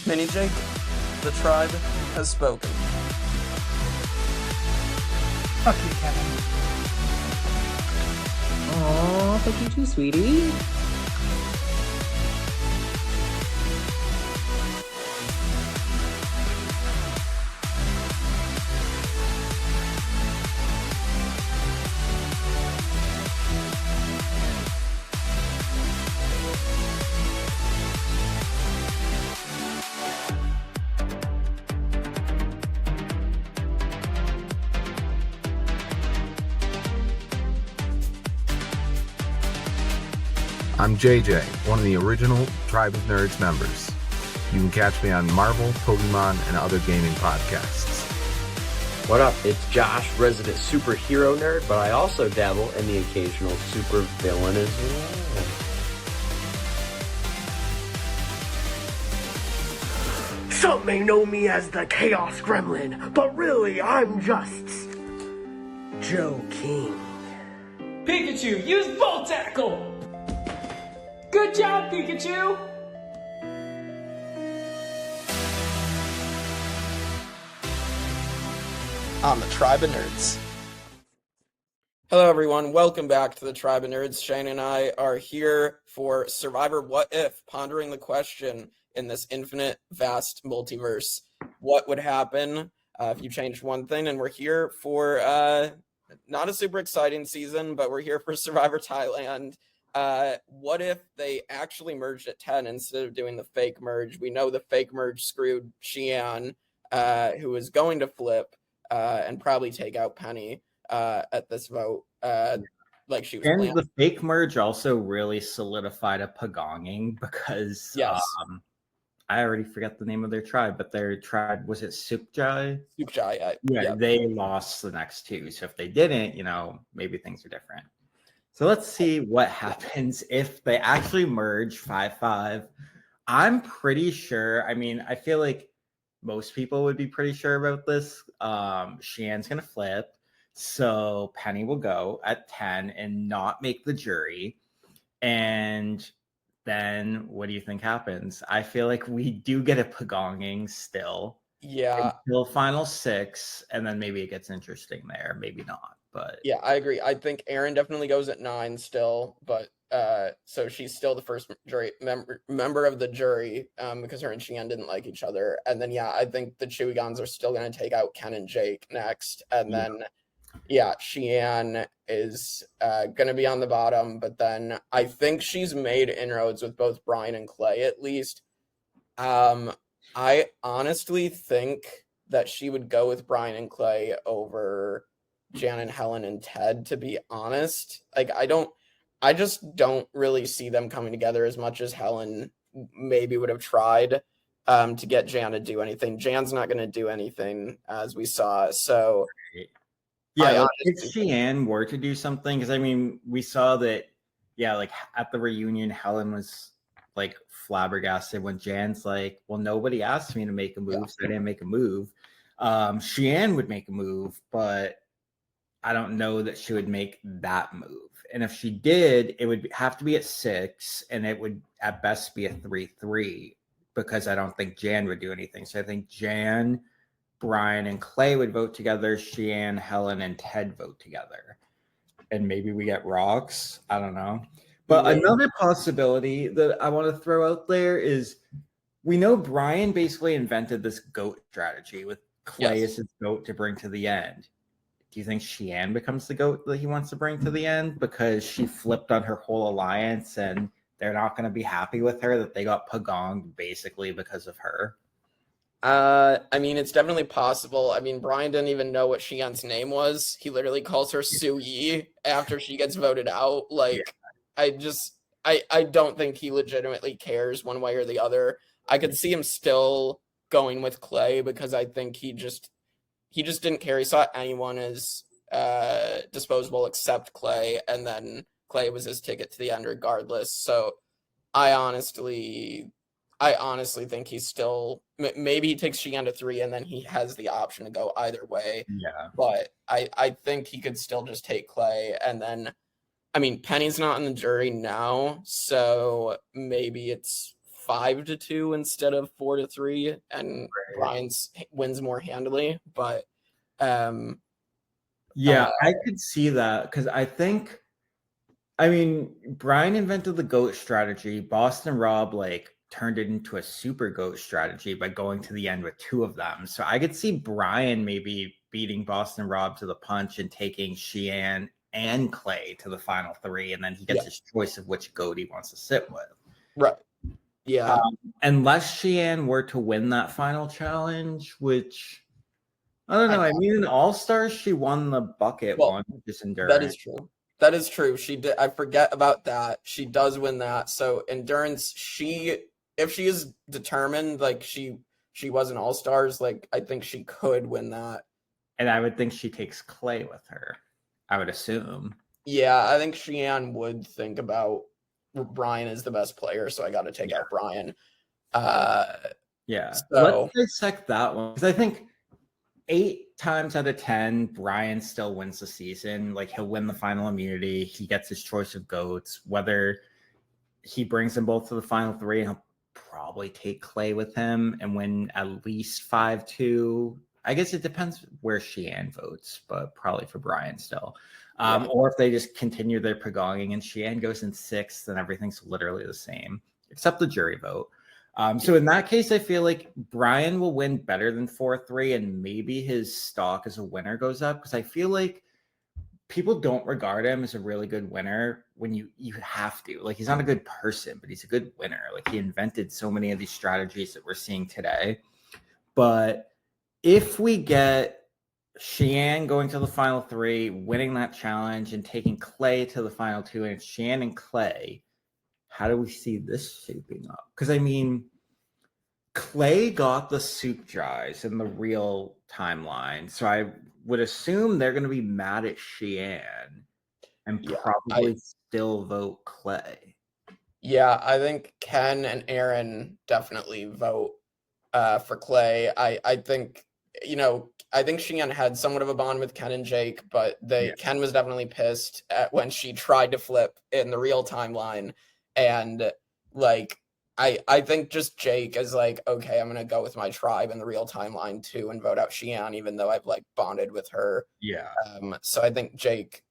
Mini Jake, the tribe has spoken. Fuck you, Kevin. Aw, fuck you too, sweetie. I'm JJ, one of the original Tribe of Nerds members. You can catch me on Marvel, Pokemon, and other gaming podcasts. What up? It's Josh, resident superhero nerd, but I also dabble in the occasional super villain as well. Some may know me as the Chaos Gremlin, but really I'm just Joe King. Pikachu, use Volt Tackle! Good job, Pikachu! On the Tribe of Nerds. Hello everyone, welcome back to the Tribe of Nerds. Shane and I are here for Survivor What If, pondering the question in this infinite, vast multiverse. What would happen if you changed one thing? And we're here for not a super exciting season, but we're here for Survivor Thailand. What if they actually merged at 10 instead of doing the fake merge? We know the fake merge screwed Xian, who is going to flip and probably take out Penny at this vote, like she was And planned. the fake merge also really solidified a pagonging because Yes. I already forget the name of their tribe, but their tribe, was it Sukjai? Sukjai, Yeah, they lost the next two. So if they didn't, maybe things are different. So let's see what happens if they actually merge 5-5. I'm pretty sure. I feel like most people would be pretty sure about this. Xian's going to flip. So Penny will go at 10 and not make the jury. And then what do you think happens? I feel like we do get a pagonging still. Yeah. Until final 6. And then maybe it gets interesting there. Maybe not. But yeah, I agree. I think Erin definitely goes at 9 still, but so she's still the first jury member of the jury because her and Xian didn't like each other. And then I think the Chewigons are still going to take out Ken and Jake next, and then Xian is going to be on the bottom. But then I think she's made inroads with both Brian and Clay at least. I honestly think that she would go with Brian and Clay over Jan and Helen and Ted, to be honest. Like, I just don't really see them coming together as much as Helen maybe would have tried to get Jan to do anything. Jan's not going to do anything, as we saw. So, if Xian were to do something, because we saw that, like at the reunion, Helen was like flabbergasted when Jan's like, well, nobody asked me to make a move, so I didn't make a move. Xian would make a move, but I don't know that she would make that move. And if she did, it would have to be at 6, and it would at best be a 3-3 because I don't think Jan would do anything. So I think Jan, Brian, and Clay would vote together. Xian, Helen, and Ted vote together. And maybe we get rocks. I don't know. But another possibility that I want to throw out there is we know Brian basically invented this goat strategy with Clay as his goat to bring to the end. Do you think Xian becomes the goat that he wants to bring to the end because she flipped on her whole alliance and they're not going to be happy with her that they got pagonged basically because of her? It's definitely possible. Brian didn't even know what Xian's name was. He literally calls her Su Yi after she gets voted out. I don't think he legitimately cares one way or the other. I could see him still going with Clay because I think he just didn't care. He saw anyone as disposable except Clay, and then Clay was his ticket to the end regardless. So I honestly think he's still, maybe he takes Xian to 3 and then he has the option to go either way. Yeah. But I think he could still just take Clay. And then, Penny's not in the jury now, so maybe it's 5-2 instead of 4-3, and Brian wins more handily. But yeah, I could see that because I mean, Brian invented the GOAT strategy. Boston Rob like turned it into a super GOAT strategy by going to the end with 2 of them. So I could see Brian maybe beating Boston Rob to the punch and taking Sheehan and Clay to the final 3, and then he gets his choice of which GOAT he wants to sit with. Right. Yeah. Unless Sheehan were to win that final challenge, which I don't know. I mean, in All Stars, she won the bucket one, just endurance. That is true. That is true. She did. I forget about that. She does win that. So endurance, if she is determined, like she was in All Stars, like I think she could win that. And I would think she takes Clay with her. I would assume. Yeah, I think Sheehan would think about Brian is the best player, so I got to take out Brian. Yeah. So, let's dissect that one because I think 8 times out of 10, Brian still wins the season. Like he'll win the final immunity. He gets his choice of GOATs. Whether he brings them both to the final 3, he'll probably take Clay with him and win at least 5-2. I guess it depends where Sheehan votes, but probably for Brian still. Or if they just continue their pegging and Sheehan goes in 6th, then everything's literally the same, except the jury vote. So in that case, I feel like Brian will win better than 4-3, and maybe his stock as a winner goes up because I feel like people don't regard him as a really good winner when you have to. Like, he's not a good person, but he's a good winner. Like, he invented so many of these strategies that we're seeing today. But if we get Sheehan going to the final 3, winning that challenge, and taking Clay to the final 2, and it's Sheehan and Clay, how do we see this shaping up? Because, I mean, Clay got the soup dries in the real timeline. So I would assume they're going to be mad at Sheehan and probably still vote Clay. Yeah, I think Ken and Aaron definitely vote for Clay. I think, I think Sheehan had somewhat of a bond with Ken and Jake, but Ken was definitely pissed at when she tried to flip in the real timeline. And like, I think just Jake is like, okay, I'm going to go with my tribe in the real timeline too and vote out Sheehan, even though I've like bonded with her. Yeah. So I think Jake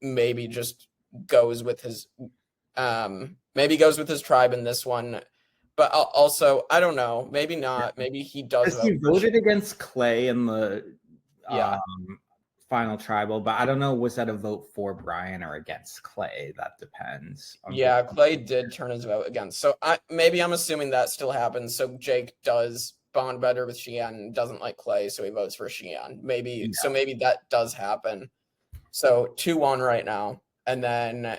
maybe just goes with his, tribe in this one. But also, I don't know. Maybe not. Maybe he does. Because he voted against Clay in the final tribal, but I don't know. Was that a vote for Brian or against Clay? That depends. Yeah, Clay did turn his vote against. So I'm assuming that still happens. So Jake does bond better with Sheehan and doesn't like Clay, so he votes for Sheehan. Maybe that does happen. So 2-1 right now. And then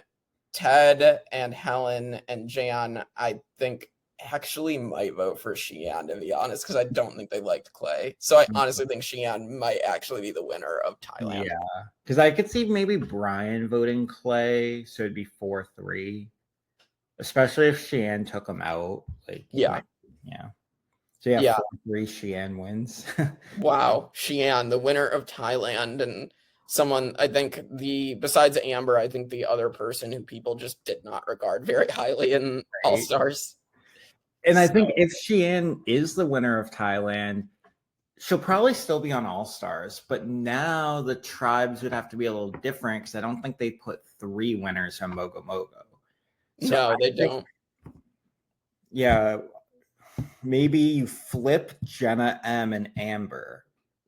Ted and Helen and Jan, I think, actually might vote for Sheehan, to be honest, because I don't think they liked Clay. So I honestly think Sheehan might actually be the winner of Thailand. Yeah, because I could see maybe Brian voting Clay, so it'd be 4-3, especially if Sheehan took him out. Like, So 4-3, Sheehan wins. Wow, Sheehan, the winner of Thailand, and someone, I think besides Amber, I think the other person who people just did not regard very highly in All Stars. And I think if Sheehan is the winner of Thailand, she'll probably still be on All Stars. But now the tribes would have to be a little different because I don't think they put 3 winners on Mogo Mogo. So no, they don't. Yeah. Maybe you flip Jenna, M, and Amber.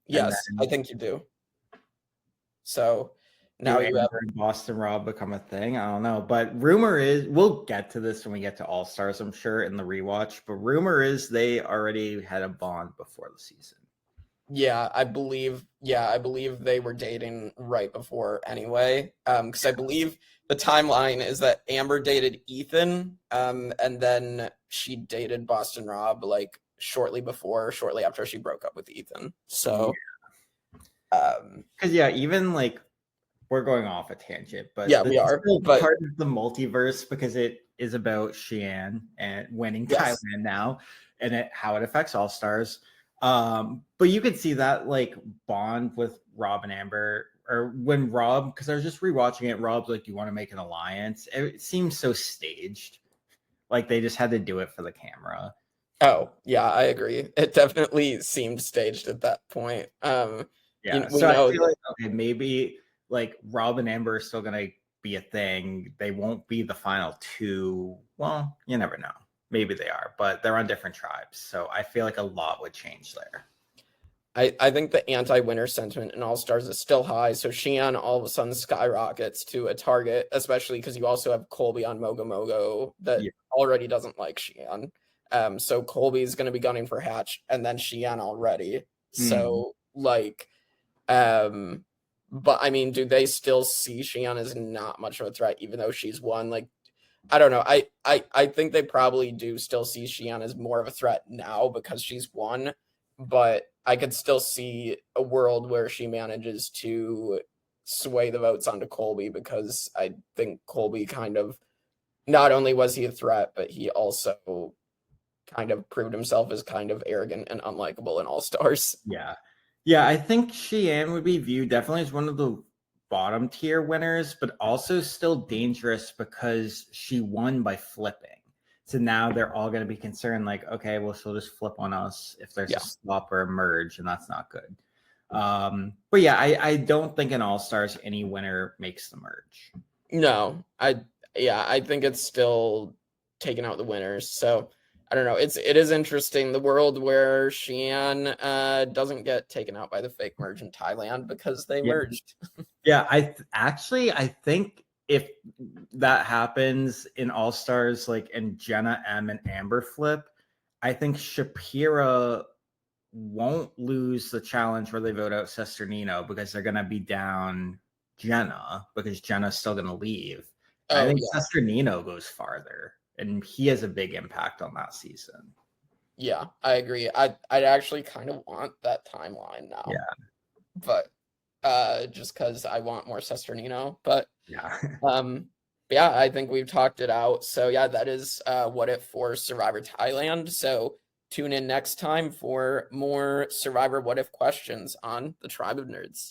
Yes, I think you do. So now you have Boston Rob become a thing. I don't know, but rumor is we'll get to this when we get to All Stars, I'm sure, in the rewatch. But rumor is they already had a bond before the season. Yeah, I believe they were dating right before anyway. Because I believe the timeline is that Amber dated Ethan, and then she dated Boston Rob like shortly after she broke up with Ethan. So, because even like. We're going off a tangent, but we are. But part of the multiverse because it is about Sheehan and winning Thailand now, and how it affects All Stars. But you could see that like bond with Rob and Amber, or when Rob, because I was just rewatching it. Rob's like, "Do you want to make an alliance?" It seems so staged. Like they just had to do it for the camera. Oh, yeah, I agree. It definitely seemed staged at that point. Yeah, we so I know feel like okay, maybe like Rob and Amber are still gonna be a thing. They won't be the final two. Well, you never know. Maybe they are, but they're on different tribes. So I feel like a lot would change there. I think the anti-winner sentiment in All Stars is still high. So Xian all of a sudden skyrockets to a target, especially because you also have Colby on Mogo Mogo that already doesn't like Xian. So Colby's going to be gunning for Hatch, and then Xian already. So like, but I mean, do they still see Xian as not much of a threat, even though she's won? Like, I don't know. I think they probably do still see Xian as more of a threat now because she's won, but I could still see a world where she manages to sway the votes onto Colby, because I think Colby kind of, not only was he a threat, but he also kind of proved himself as kind of arrogant and unlikable in All Stars. Yeah, I think Xian would be viewed definitely as one of the bottom tier winners, but also still dangerous because she won by flipping. So now they're all going to be concerned, like, okay, well, she'll just flip on us if there's a swap or a merge, and that's not good. But yeah, I don't think in All Stars any winner makes the merge. No, I think it's still taking out the winners. So I don't know. It is interesting, the world where Xian doesn't get taken out by the fake merge in Thailand because they merged. Yeah, I think if that happens in All Stars, like in Jenna M and Amber flip, I think Shapira won't lose the challenge where they vote out Sesternino because they're gonna be down Jenna because Jenna's still gonna leave. I think Sesternino goes farther, and he has a big impact on that season. Yeah, I agree. I'd actually kind of want that timeline now. Yeah. But just because I want more Sesternino. But yeah. Yeah, I think we've talked it out. So yeah, that is What If for Survivor Thailand. So tune in next time for more Survivor What If questions on the Tribe of Nerds.